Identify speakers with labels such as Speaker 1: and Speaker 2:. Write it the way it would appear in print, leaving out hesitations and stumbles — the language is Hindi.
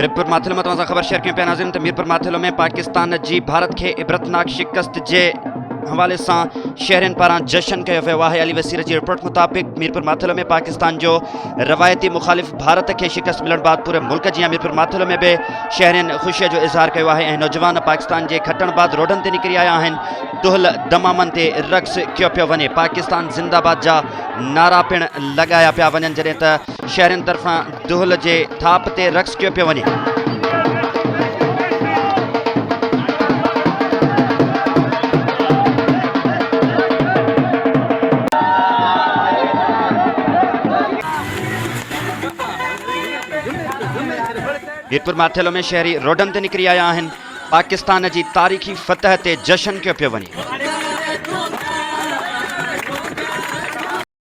Speaker 1: मीरपुर माथिलो में तव्हां ख़बर शेयर कयूं पिया नाज़रीन त मीरपुर माथिलो में पाकिस्तान जी भारत के इबरतनाक शिकस्त जे हवाले से शहरन पारा जश्न किया वियो आहे। अली वसीर की रिपोर्ट मुताबिक मीरपुर माथिलो में पाकिस्तान जो रवायती मुखालिफ भारत के शिकस्त मिलण बाद पूरे मुल्क जी मीरपुर माथिलो में भी शहरन खुशी जो इजहार किया है। नौजवान पाकिस्तान के खटण बाद रोडन से निकरी आया हैं। दुहल दमामन से रक्स किया पियो वने। पाकिस्तान जिंदाबाद जा नारा पिण लगाया पिया वनन जडे त शहरन तरफा दुहल के थाप से रक्स किया पियो वने। मीरपुर माथिलो में शहरी रोडन से निकरी आया हैं। पाकिस्तान की तारीखी फतह से जश्न किया पियो वने।